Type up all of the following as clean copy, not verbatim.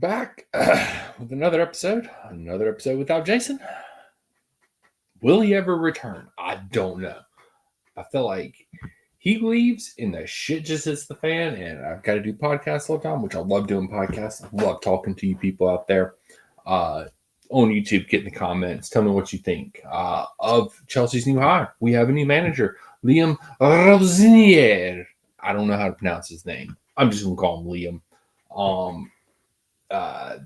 back with another episode without Jason. Will he ever return? I don't know. I feel like he leaves and the shit just hits the fan, and I've got to do podcasts all the time, which I love doing podcasts. I love talking to you people out there on YouTube. Get in the comments. Tell me what you think of Chelsea's new hire. We have a new manager, Liam Rosenior. I don't know how to pronounce his name. I'm just going to call him Liam.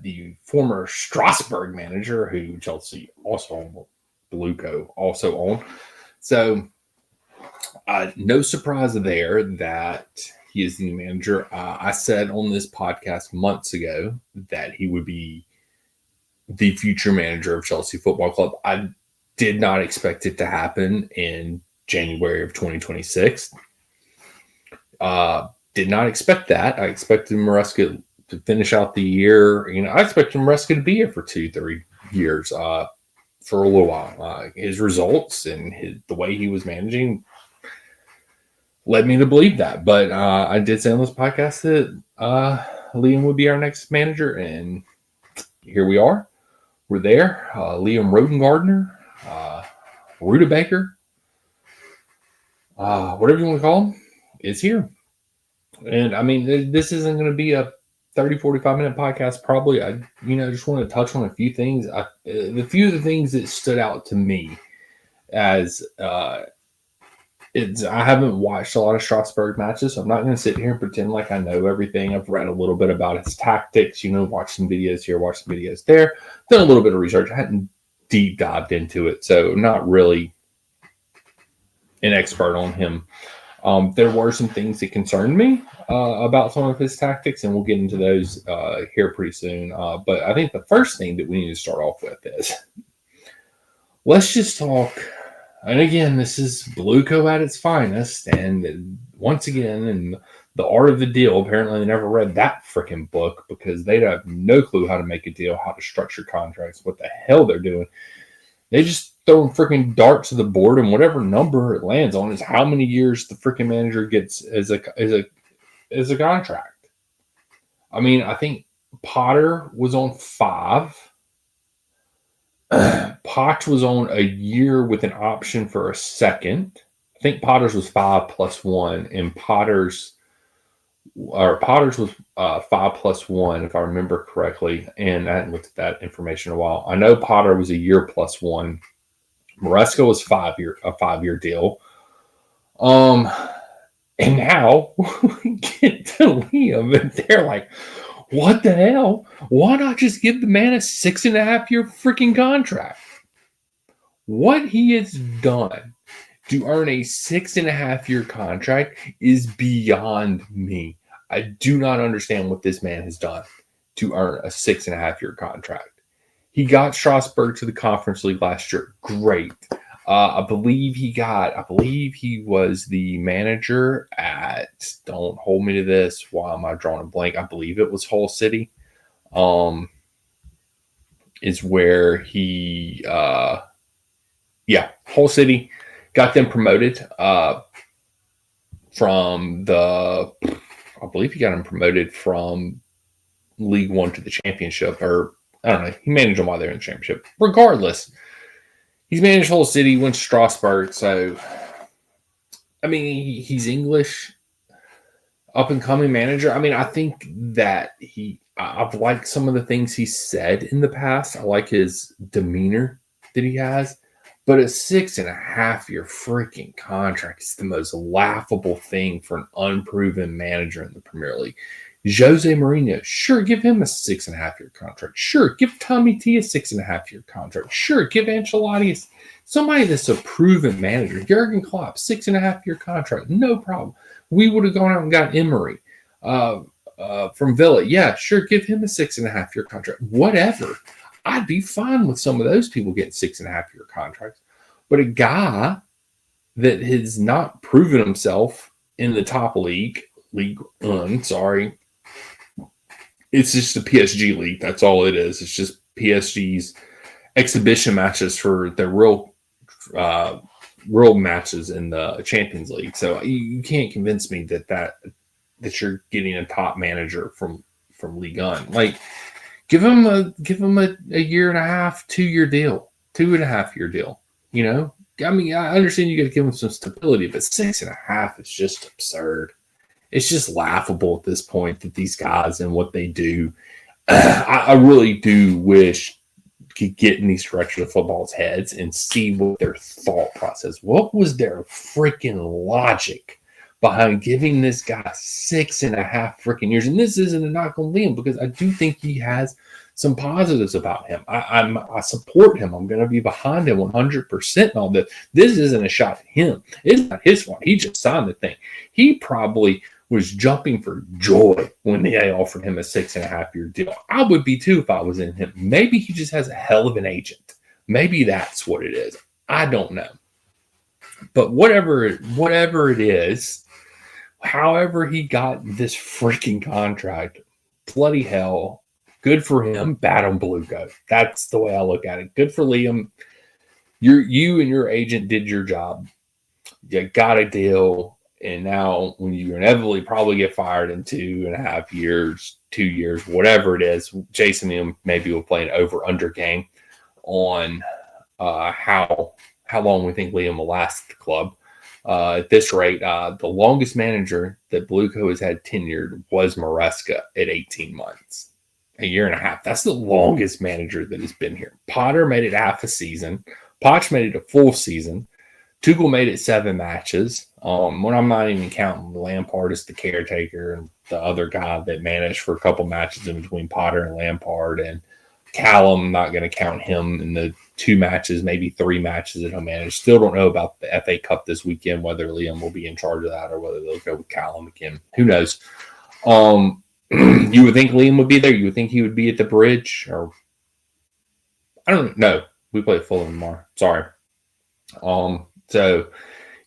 The former Strasbourg manager, who Chelsea also owned. So, no surprise there that he is the new manager. I said on this podcast months ago that he would be the future manager of Chelsea Football Club. I did not expect it to happen in January of 2026. Did not expect that. I expected Maresca to finish out the year. I expected Maresca to be here for 2-3 years for a little while. His results and the way he was managing led me to believe that. But I did say on this podcast that Liam would be our next manager, and here we are. We're there. Liam Rodengardner, Rudebaker, whatever you want to call him, is here. And I mean, this isn't going to be a 30-45 minute podcast. Probably, I just want to touch on a few things. The few of the things that stood out to me as I haven't watched a lot of Strasbourg matches, so I'm not going to sit here and pretend like I know everything. I've read a little bit about his tactics, watched some videos here, watched some videos there, done a little bit of research. I hadn't deep dived into it, so I'm not really an expert on him. There were some things that concerned me about some of his tactics, and we'll get into those here pretty soon. But I think the first thing that we need to start off with is let's just talk. And again, this is Blueco at its finest. And once again, in the art of the deal, apparently they never read that freaking book because they have no clue how to make a deal, how to structure contracts, what the hell they're doing. They just throw freaking darts to the board, and whatever number it lands on is how many years the freaking manager gets as a contract. I mean, I think Potter was on 5. Potts was on a year with an option for a second. I think Potter's was 5 plus 1, and Potter's was 5 plus 1, if I remember correctly. And I hadn't looked at that information in a while. I know Potter was a year plus 1. Maresca was a 5-year deal. And now we get to Liam, and they're like, what the hell? Why not just give the man a 6.5-year freaking contract? What he has done to earn a 6.5-year contract is beyond me. I do not understand what this man has done to earn a 6.5-year contract. He got Strasbourg to the Conference League last year. Great. I believe he was the manager at, don't hold me to this, why am I drawing a blank? I believe it was Hull City. Is where he, Hull City, got them promoted I believe he got them promoted from League One to the Championship, or I don't know, he managed them while they were in the Championship. Regardless, he's managed Hull City, went to Strasbourg, so, I mean, he's English, up-and-coming manager. I mean, I think that I've liked some of the things he said in the past. I like his demeanor that he has, but a 6.5-year freaking contract is the most laughable thing for an unproven manager in the Premier League. Jose Mourinho, sure, give him a 6.5-year contract. Sure, give Tommy T a 6.5-year contract. Sure, give Ancelotti somebody that's a proven manager. Jurgen Klopp, 6.5-year contract, no problem. We would have gone out and got Emery from Villa. Yeah, sure, give him a 6.5-year contract. Whatever. I'd be fine with some of those people getting 6.5-year contracts. But a guy that has not proven himself in the top League One, it's just a PSG league. That's all it is. It's just PSG's exhibition matches for their real matches in the Champions League. So you can't convince me that you're getting a top manager from Ligue 1. Like, Give him a year and a half, 2 year deal, 2.5 year deal. You know, I mean, I understand you got to give him some stability, but 6.5 is just absurd. It's just laughable at this point that these guys and what they do. I really do wish could get in these directors of football's heads and see what their thought process. What was their freaking logic behind giving this guy 6.5 freaking years? And this isn't a knock on Liam because I do think he has some positives about him. I support him. I'm going to be behind him 100% on this. This isn't a shot at him. It's not his fault. He just signed the thing. He probably was jumping for joy when they offered him a 6.5 year deal. I would be too if I was in him. Maybe he just has a hell of an agent. Maybe that's what it is. I don't know. But whatever it is, however he got this freaking contract, bloody hell, good for him, bad on Bluco. That's the way I look at it. Good for Liam. You and your agent did your job. You got a deal. And now when you inevitably probably get fired in 2.5 years, 2 years, whatever it is, Jason maybe will play an over-under game on how long we think Liam will last at the club. At this rate, the longest manager that Bluco has had tenured was Maresca at 18 months. A year and a half. That's the longest manager that has been here. Potter made it half a season. Poch made it a full season. Tuchel made it 7 matches. When I'm not even counting Lampard as the caretaker and the other guy that managed for a couple matches in between Potter and Lampard, and Callum, not going to count him in the 2 matches, maybe 3 matches that he'll manage. Still don't know about the FA Cup this weekend, whether Liam will be in charge of that or whether they'll go with Callum again. Who knows? You would think Liam would be there. You would think he would be at the bridge, or I don't know. We play Fulham tomorrow. Sorry. So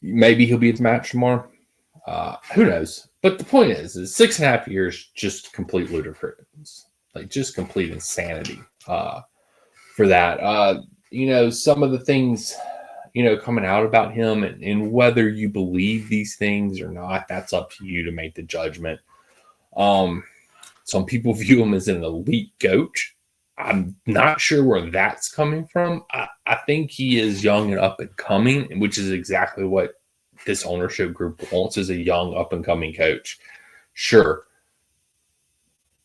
maybe he'll be at the match tomorrow. Who knows? But the point is 6.5 years, just complete ludicrous, like just complete insanity for that. Some of the things, coming out about him and whether you believe these things or not, that's up to you to make the judgment. Some people view him as an elite coach. I'm not sure where that's coming from. I think he is young and up and coming, which is exactly what this ownership group wants, is a young up and coming coach. Sure.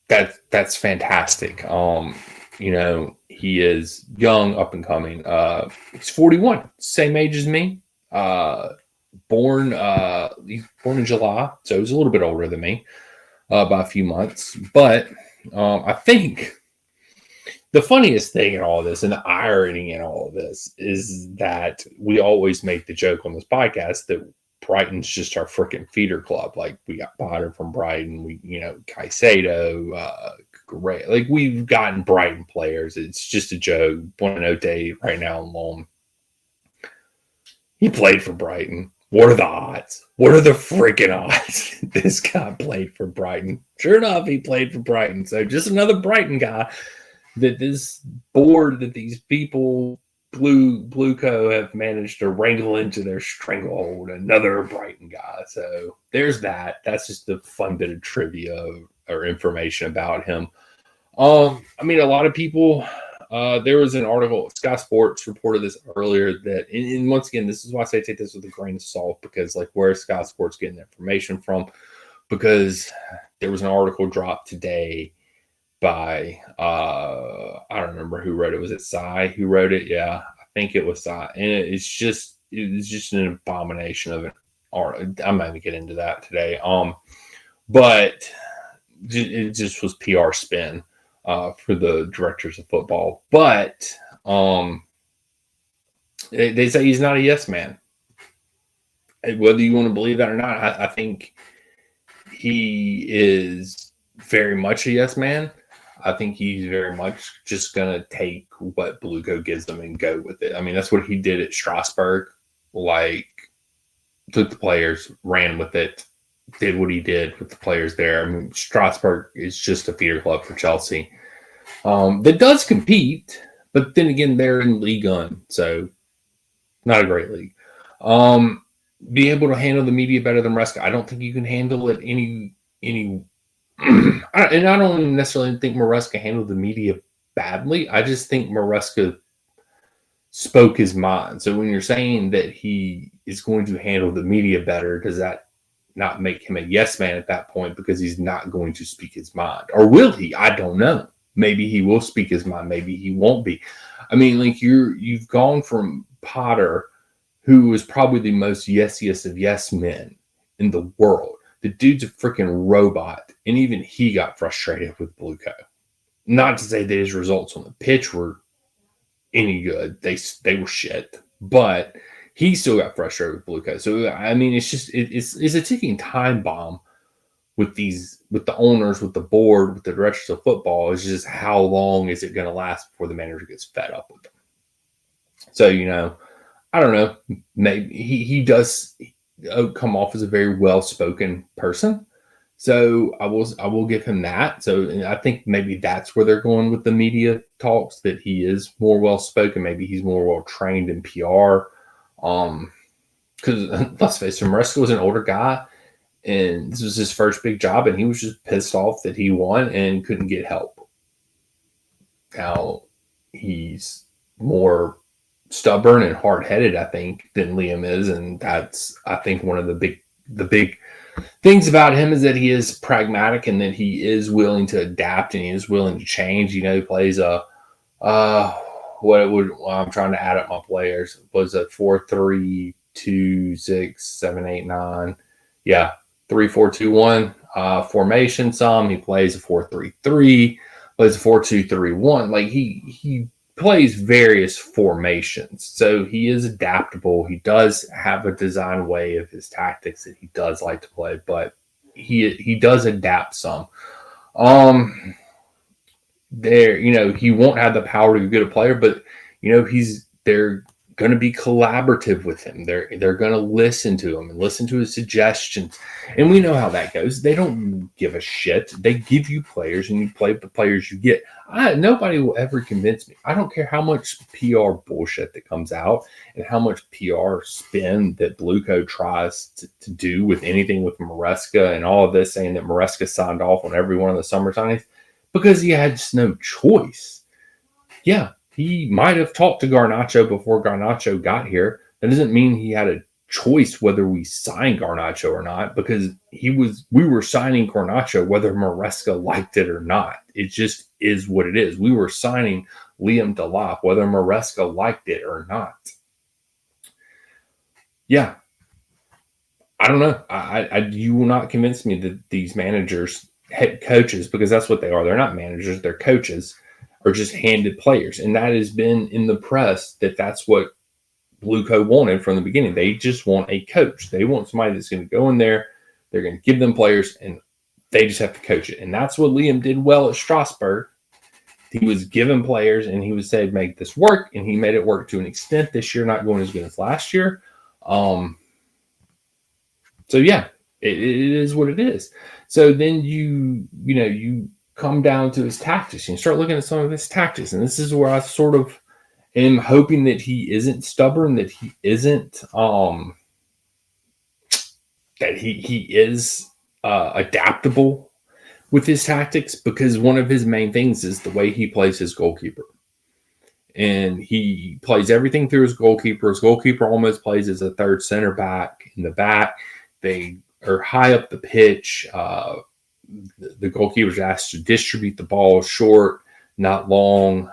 That's fantastic. He is young, up and coming. He's 41, same age as me. He's born in July, so he's a little bit older than me by a few months. But I think the funniest thing in all of this and the irony in all of this is that we always make the joke on this podcast that Brighton's just our freaking feeder club. Like, we got Potter from Brighton, Caicedo, great. Like, we've gotten Brighton players. It's just a joke. Buonanotte right now on loan. He played for Brighton. What are the odds? What are the freaking odds? This guy played for Brighton. Sure enough, he played for Brighton. So just another Brighton guy that this board, that these people, Bluco, have managed to wrangle into their stranglehold. Another Brighton guy. So there's that. That's just a fun bit of trivia or information about him. A lot of people, there was an article, Sky Sports reported this earlier, that, and once again, this is why I say take this with a grain of salt, because where is Sky Sports getting information from? Because there was an article dropped today by, I don't remember who wrote it. Was it Cy who wrote it? Yeah, I think it was Cy. And it's just an abomination of an art. I'm not going to get into that today. But it just was PR spin for the directors of football. But they say he's not a yes man. Whether you want to believe that or not, I think he is very much a yes man. I think he's very much just going to take what Bluco gives him and go with it. I mean, that's what he did at Strasbourg. Like, took the players, ran with it, did what he did with the players there. I mean, Strasbourg is just a feeder club for Chelsea that does compete, but then again, they're in League One, so not a great league. Be able to handle the media better than Maresca. I don't think you can handle it any and I don't even necessarily think Maresca handled the media badly. I just think Maresca spoke his mind. So when you're saying that he is going to handle the media better, does that not make him a yes man at that point because he's not going to speak his mind? Or will he? I don't know. Maybe he will speak his mind. Maybe he won't be. I mean, like you've gone from Potter, who was probably the most yesiest of yes men in the world. The dude's a freaking robot, and even he got frustrated with Blueco. Not to say that his results on the pitch were any good; they were shit. But he still got frustrated with Blueco. So I mean, it's just it's a ticking time bomb with the owners, with the board, with the directors of football. It's just how long is it going to last before the manager gets fed up with them? So I don't know. Maybe he does come off as a very well spoken person. So I will give him that. So I think maybe that's where they're going with the media talks, that he is more well spoken. Maybe he's more well trained in PR. Because let's face it, Maresca was an older guy, and this was his first big job, and he was just pissed off that he won and couldn't get help. Now he's more stubborn and hard-headed, I think, than Liam is, and that's, I think, one of the big things about him is that he is pragmatic and that he is willing to adapt and he is willing to change. He plays I'm trying to add up my players. Was a 4-3-2-6-7-8-9. Yeah, 3-4-2-1 formation. He plays a 4-3-3, plays a 4-2-3-1. Like he plays various formations, so he is adaptable. He does have a design way of his tactics that he does like to play, but he does adapt some. He won't have the power to get a player, but they're going to be collaborative with him. They're going to listen to him and listen to his suggestions. And we know how that goes. They don't give a shit. They give you players and you play with the players you get. Nobody will ever convince me. I don't care how much PR bullshit that comes out and how much PR spin that Blueco tries to do with anything with Maresca and all of this, saying that Maresca signed off on every one of the summer signings because he had just no choice. Yeah, he might have talked to Garnacho before Garnacho got here. That doesn't mean he had a choice whether we signed Garnacho or not, because we were signing Garnacho whether Maresca liked it or not. It just is what it is. We were signing Liam Delap whether Maresca liked it or not. Yeah. I don't know. You will not convince me that these managers, head coaches, because that's what they are. They're not managers, they're coaches, are just handed players. And that has been in the press that's what Blueco wanted from the beginning. They just want a coach. They want somebody that's going to go in there, they're going to give them players, and they just have to coach it. And that's what Liam did well at Strasbourg. He was given players, and he was said, make this work, and he made it work to an extent. This year, not going as good as last year. So yeah, it is what it is. So then you come down to his tactics and you start looking at some of his tactics. And this is where I sort of am hoping that he isn't stubborn, that he isn't, that he is adaptable with his tactics, because one of his main things is the way he plays his goalkeeper. And he plays everything through his goalkeeper. His goalkeeper almost plays as a third center back in the back. They are high up the pitch. The goalkeeper is asked to distribute the ball short, not long.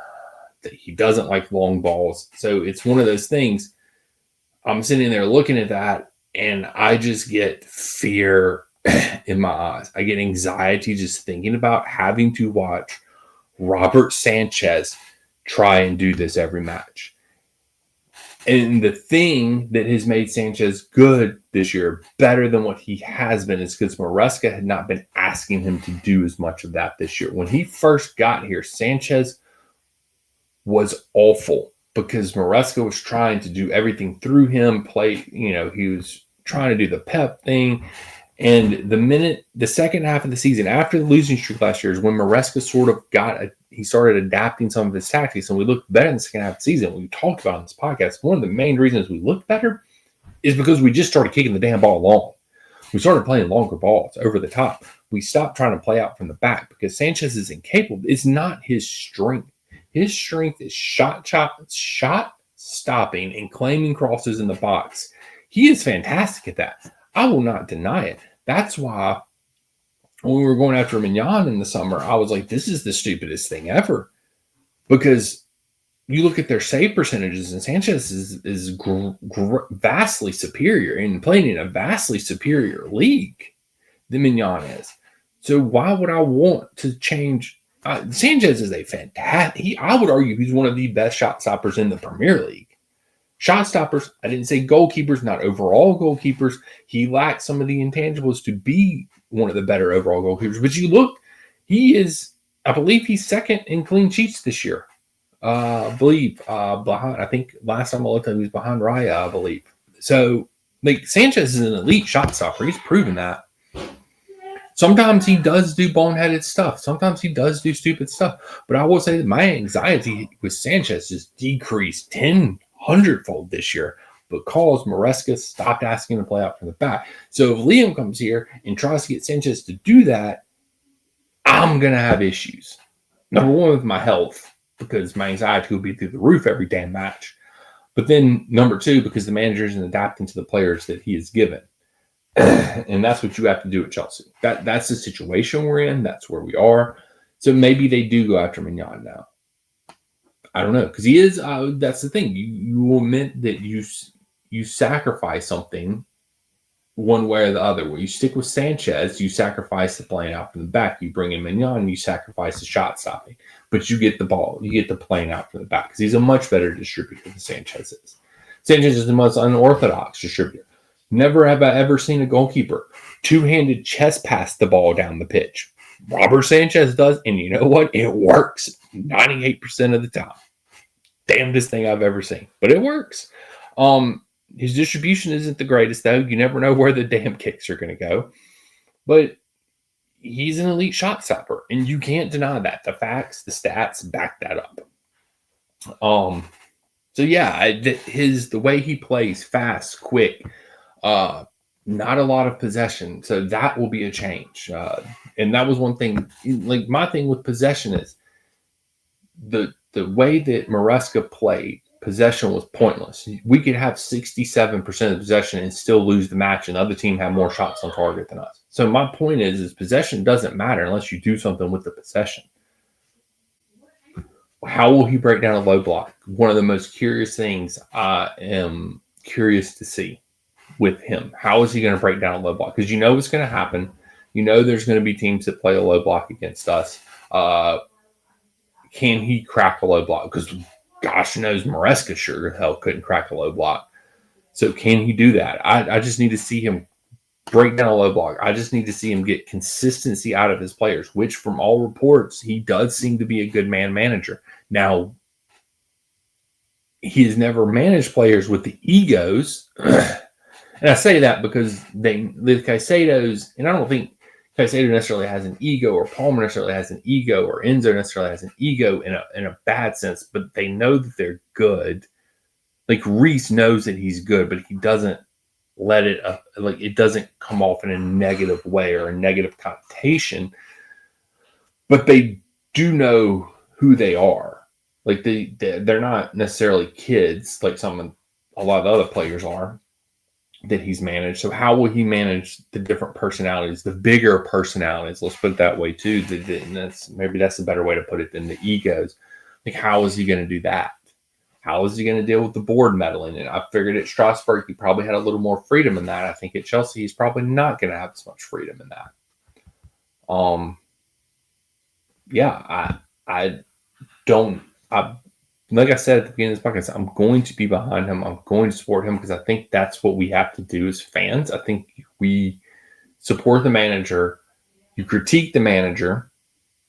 He doesn't like long balls. So it's one of those things. I'm sitting there looking at that, and I just get fear in my eyes. I get anxiety just thinking about having to watch Robert Sanchez try and do this every match. And the thing that has made Sanchez good this year, better than what he has been, is because Maresca had not been asking him to do as much of that this year. When he first got here, Sanchez was awful because Maresca was trying to do everything through him, he was trying to do the pep thing. And the second half of the season, after the losing streak last year, is when Maresca sort of he started adapting some of his tactics, and we looked better in the second half of the season. We talked about on this podcast, one of the main reasons we looked better is because we just started kicking the damn ball long. We started playing longer balls over the top. we stop trying to play out from the back because Sanchez is incapable. It's not his strength. His strength is shot stopping and claiming crosses in the box. He is fantastic at that. I will not deny it. That's why when we were going after Mignon in the summer, I was like, this is the stupidest thing ever. Because you look at their save percentages, and Sanchez is vastly superior and playing in a vastly superior league than Mignon is. So why would I want to change? Sanchez is a fantastic. I would argue he's one of the best shot stoppers in the Premier League. Shot stoppers, I didn't say goalkeepers, not overall goalkeepers. He lacks some of the intangibles to be one of the better overall goalkeepers. But you look, he is, I believe he's second in clean sheets this year. Behind, I think last time I looked at him, he was behind Raya, I believe. So, like, Sanchez is an elite shot stopper. He's proven that. Sometimes he does do boneheaded stuff. Sometimes he does do stupid stuff. But I will say that my anxiety with Sanchez has decreased 100-fold this year because Maresca stopped asking to play out from the back. So if Liam comes here and tries to get Sanchez to do that, I'm going to have issues. Number one, with my health, because my anxiety will be through the roof every damn match. But then number two, because the manager isn't adapting to the players that he is given. And that's what you have to do at Chelsea. That's the situation we're in. That's where we are. So maybe they do go after Mignon now. I don't know, because he is. That's the thing. You admit that you sacrifice something one way or the other. Where you stick with Sanchez, you sacrifice the playing out from the back. You bring in Mignon, you sacrifice the shot stopping, but you get the ball. You get the playing out from the back because he's a much better distributor than Sanchez is. Sanchez is the most unorthodox distributor. Never have I ever seen a goalkeeper two-handed chest pass the ball down the pitch. Robert Sanchez does, and you know what? It works 98% of the time. Damnedest thing I've ever seen, but it works. His distribution isn't the greatest, though. You never know where the damn kicks are going to go. But he's an elite shot stopper, and you can't deny that. The facts, the stats back that up. So yeah, the way he plays, fast, quick, not a lot of possession. So that will be a change. And that was one thing. Like, my thing with possession is the way that Maresca played, possession was pointless. We could have 67% of possession and still lose the match, and the other team have more shots on target than us. So my point is possession doesn't matter unless you do something with the possession. How will he break down a low block? One of the most curious things I am curious to see with him. How is he going to break down a low block? Because you know what's going to happen. You know there's going to be teams that play a low block against us. Can he crack a low block? Because gosh knows Maresca sure hell couldn't crack a low block. So can he do that? I just need to see him break down a low block. I just need to see him get consistency out of his players, which from all reports, he does seem to be a good man manager. Now, he has never managed players with the egos. And I say that because the Caicedos, and I don't think Caicedo necessarily has an ego, or Palmer necessarily has an ego, or Enzo necessarily has an ego in a bad sense, but they know that they're good. Like, Reese knows that he's good, but he doesn't let it up. Like, it doesn't come off in a negative way or a negative connotation, but they do know who they are. Like, they're not necessarily kids like a lot of the other players are that he's managed. So how will he manage the different personalities, the bigger personalities? Let's put it that way too. And maybe that's a better way to put it than the egos. Like, how is he going to do that? How is he going to deal with the board meddling? And I figured at Strasbourg, he probably had a little more freedom in that. I think at Chelsea, he's probably not going to have as much freedom in that. Like I said at the beginning of this podcast, I'm going to be behind him. I'm going to support him because I think that's what we have to do as fans. I think we support the manager. You critique the manager,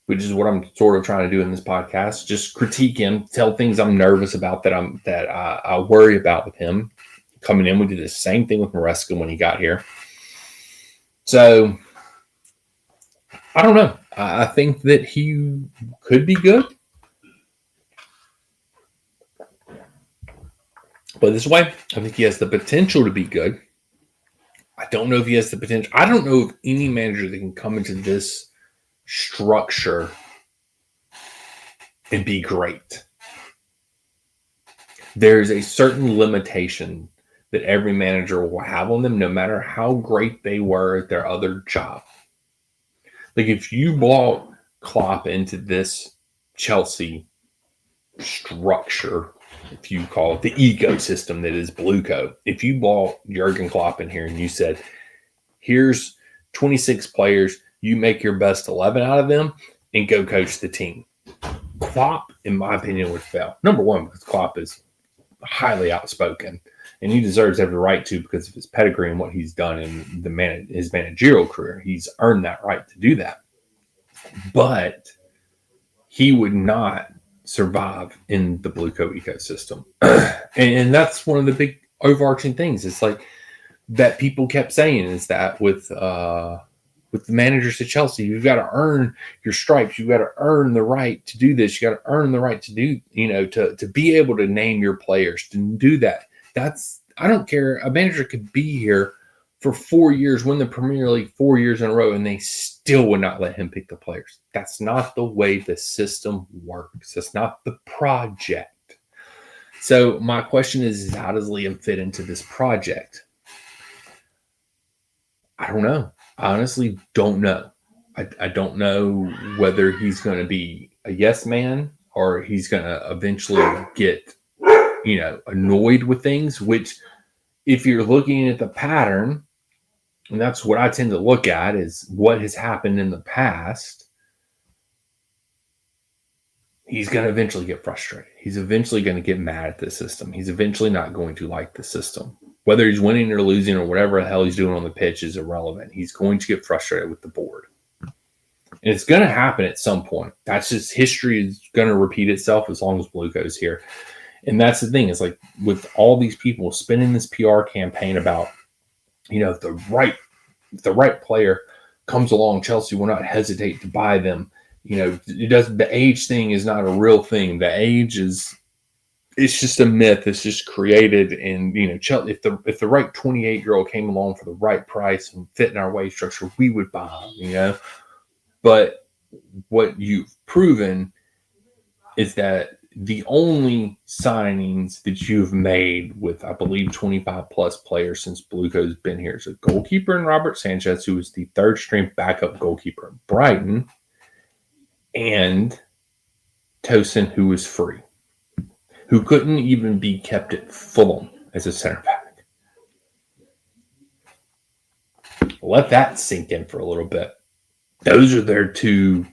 which is what I'm sort of trying to do in this podcast. Just critique him, tell things I'm nervous about that I worry about with him coming in. We did the same thing with Maresca when he got here. So I don't know. I think that he could be good. But this way, I think he has the potential to be good. I I don't know if he has the potential. I don't know of any manager that can come into this structure and be great. There's a certain limitation that every manager will have on them, no matter how great they were at their other job. Like if you brought Klopp into this Chelsea structure, if you call it the ecosystem that is Blueco, if you brought Jurgen Klopp in here and you said, here's 26 players, you make your best 11 out of them and go coach the team. Klopp, in my opinion, would fail. Number one, because Klopp is highly outspoken, and he deserves every right to because of his pedigree and what he's done in his managerial career. He's earned that right to do that. But he would not survive in the Blueco ecosystem. And that's one of the big overarching things. It's like that people kept saying is that with the managers at Chelsea, you've got to earn your stripes. You've got to earn the right to do this. You got to earn the right to do, to be able to name your players, to do that. I don't care. A manager could be here for 4 years, win the Premier League 4 years in a row, and they still would not let him pick the players. That's not the way the system works. That's not the project. So my question is how does Liam fit into this project? I don't know. I honestly don't know. I don't know whether he's going to be a yes man or he's going to eventually get, annoyed with things, which if you're looking at the pattern, and that's what I tend to look at is what has happened in the past, he's going to eventually get frustrated. He's eventually going to get mad at the system. He's eventually not going to like the system. Whether he's winning or losing or whatever the hell he's doing on the pitch is irrelevant. He's going to get frustrated with the board. And it's going to happen at some point. That's just history is going to repeat itself as long as Blueco's here. And that's the thing. It's like with all these people spinning this PR campaign about, if the right player comes along, Chelsea will not hesitate to buy them. The age thing is not a real thing. The age it's just a myth. It's just created. And, Chelsea, if the right 28-year-old came along for the right price and fit in our wage structure, we would buy them, But what you've proven is that the only signings that you've made with, I believe, 25 plus players since Blueco's been here is a goalkeeper in Robert Sanchez, who was the third string backup goalkeeper at Brighton, and Tosin, who was free, who couldn't even be kept at Fulham as a center back. Let that sink in for a little bit. Those are their two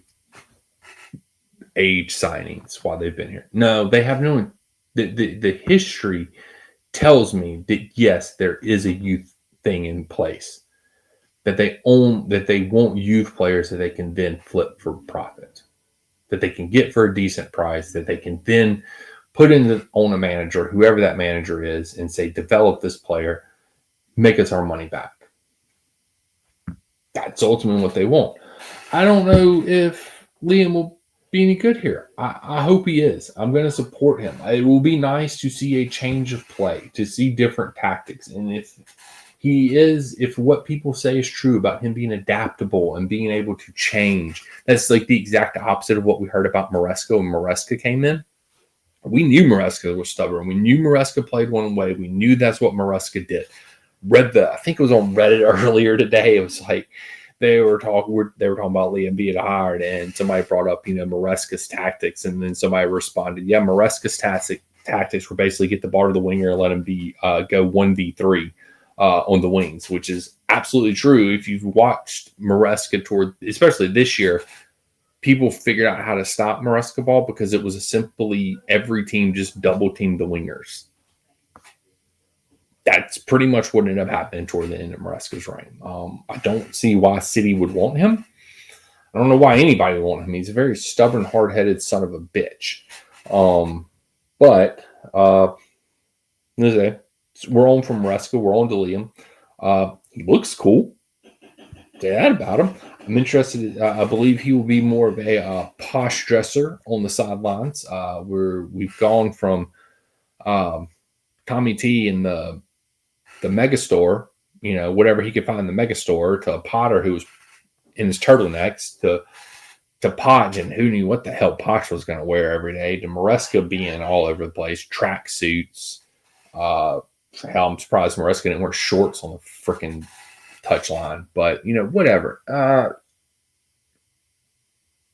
age signings while they've been here. No, they have no. The history tells me that yes, there is a youth thing in place. That they want youth players that they can then flip for profit. That they can get for a decent price. That they can then put on a manager, whoever that manager is, and say, develop this player, make us our money back. That's ultimately what they want. I don't know if Liam will be any good here. I hope he is. I'm going to support him. It will be nice to see a change of play, to see different tactics. And if what people say is true about him being adaptable and being able to change, that's like the exact opposite of what we heard about Maresca when Maresca came in. We knew Maresca was stubborn. We knew Maresca played one way. We knew that's what Maresca did. I think it was on Reddit earlier today. It was like they were talking about Liam being hired, and somebody brought up, Maresca's tactics, and then somebody responded, yeah, Maresca's tactics were basically get the ball to the winger and let him go 1v3 on the wings, which is absolutely true. If you've watched Maresca especially this year, people figured out how to stop Maresca ball because it was simply every team just double teamed the wingers. That's pretty much what ended up happening toward the end of Maresca's reign. I don't see why City would want him. I don't know why anybody would want him. He's a very stubborn, hard-headed son of a bitch. But we're on from Maresca. We're on to Liam. He looks cool. Say that about him. I'm interested. I believe he will be more of a posh dresser on the sidelines. We've gone from Tommy T in the Megastore whatever he could find in the mega store, to Potter, who was in his turtlenecks, to Potch, and who knew what the hell Potch was going to wear every day, to Maresca being all over the place, track suits. Hell, I'm surprised Maresca didn't wear shorts on the freaking touchline, but whatever.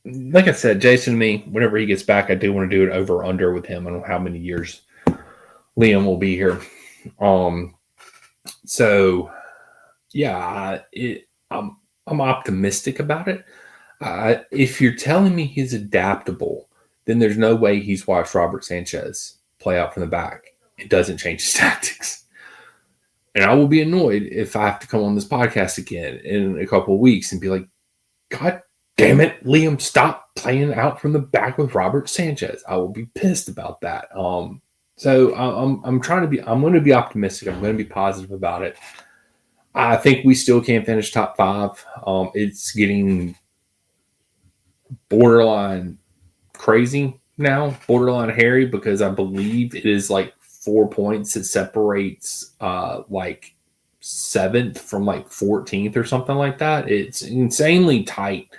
Like I said, Jason and me, whenever he gets back, I do want to do it over under with him on how many years Liam will be here. So yeah, I'm optimistic about it. If you're telling me he's adaptable, then there's no way he's watched Robert Sanchez play out from the back. It doesn't change his tactics. And I will be annoyed if I have to come on this podcast again in a couple of weeks and be like, God damn it, Liam, stop playing out from the back with Robert Sanchez. I will be pissed about that. So I'm going to be optimistic. I'm going to be positive about it. I think we still can finish top 5. It's getting borderline crazy now, borderline hairy, because I believe it is like 4 points that separates like 7th from like 14th or something like that. It's insanely tight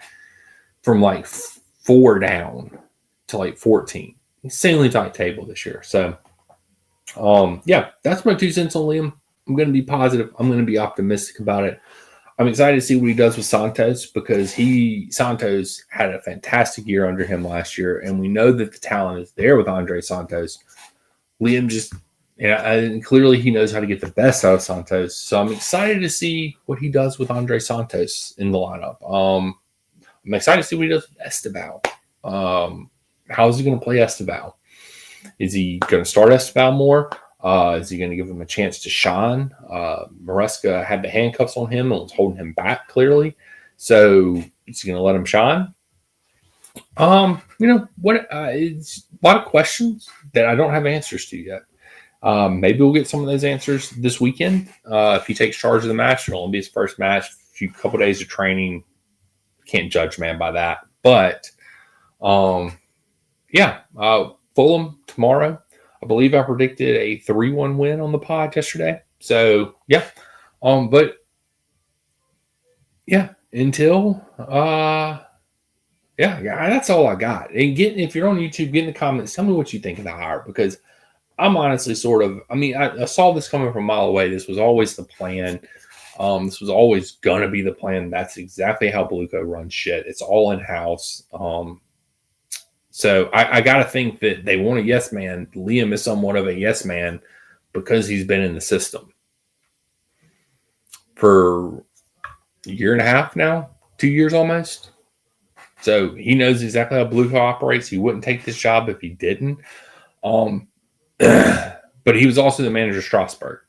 from like 4 down to like 14. Insanely tight table this year. So yeah, that's my 2 cents on Liam. I'm going to be positive. I'm going to be optimistic about it. I'm excited to see what he does with Santos, because Santos had a fantastic year under him last year, and we know that the talent is there with Andre Santos. Liam just, and clearly he knows how to get the best out of Santos. So I'm excited to see what he does with Andre Santos in the lineup. I'm excited to see what he does with Estevao. How is he going to play Estevao? Is he going to start Estevao more? Is he going to give him a chance to shine? Maresca had the handcuffs on him and was holding him back clearly. So is he going to let him shine? It's a lot of questions that I don't have answers to yet. Maybe we'll get some of those answers this weekend. If he takes charge of the match, it'll only be his first match. A couple days of training. Can't judge man by that. But Fulham tomorrow. I believe I predicted a 3-1 win on the pod yesterday. So yeah. But yeah, until that's all I got. And if you're on YouTube, get in the comments, tell me what you think of the hire, because I'm honestly I saw this coming from a mile away. This was always the plan. This was always gonna be the plan. That's exactly how Beluco runs shit. It's all in house. So I got to think that they want a yes man. Liam is somewhat of a yes man because he's been in the system for a year and a half now, 2 years almost. So he knows exactly how Beluco operates. He wouldn't take this job if he didn't. But he was also the manager of Strasbourg.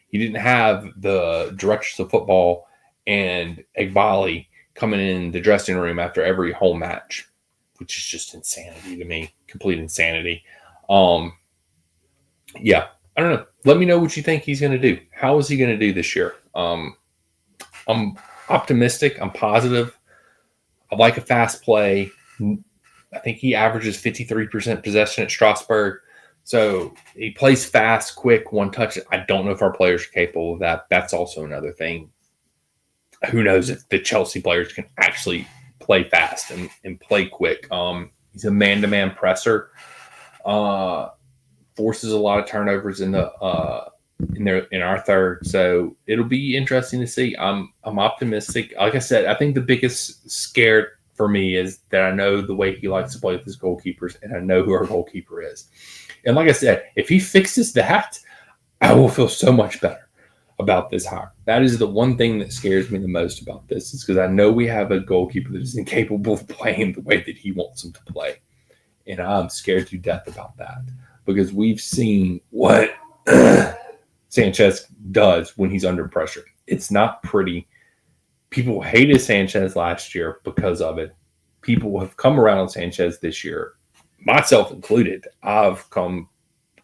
He didn't have the directors of football and Egbali coming in the dressing room after every home match, which is just insanity to me. Complete insanity. Yeah, I don't know. Let me know what you think he's going to do. How is he going to do this year? I'm optimistic. I'm positive. I like a fast play. I think he averages 53% possession at Strasbourg. So he plays fast, quick, one touch. I don't know if our players are capable of that. That's also another thing. Who knows if the Chelsea players can actually play fast and play quick. He's a man-to-man presser. Forces a lot of turnovers in our third. So it'll be interesting to see. I'm optimistic. Like I said, I think the biggest scare for me is that I know the way he likes to play with his goalkeepers, and I know who our goalkeeper is. And like I said, if he fixes that, I will feel so much better about this hire. That is the one thing that scares me the most about this, is because I know we have a goalkeeper that is incapable of playing the way that he wants him to play. And I'm scared to death about that, because we've seen what Sanchez does when he's under pressure. It's not pretty. People hated Sanchez last year because of it. People have come around on Sanchez this year, myself included. I've come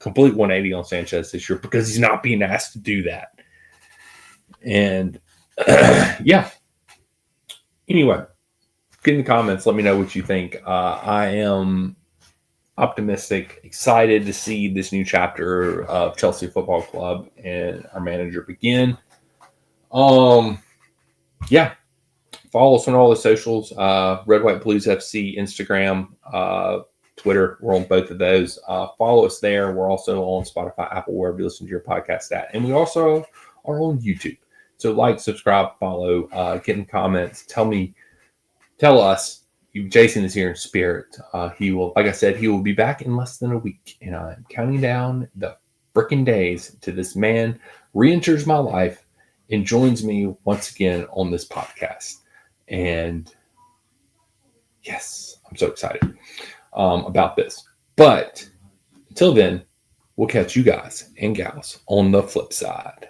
complete 180 on Sanchez this year because he's not being asked to do that. And yeah. Anyway, get in the comments. Let me know what you think. I am optimistic, excited to see this new chapter of Chelsea Football Club and our manager begin. Yeah. Follow us on all the socials. Red White Blues FC, Instagram, Twitter. We're on both of those. Follow us there. We're also on Spotify, Apple, wherever you listen to your podcast at. And we also are on YouTube. So like, subscribe, follow, get in comments. Tell us. Jason is here in spirit. He will, like I said, he will be back in less than a week. And I'm counting down the freaking days to this man re-enters my life and joins me once again on this podcast. And yes, I'm so excited about this. But until then, we'll catch you guys and gals on the flip side.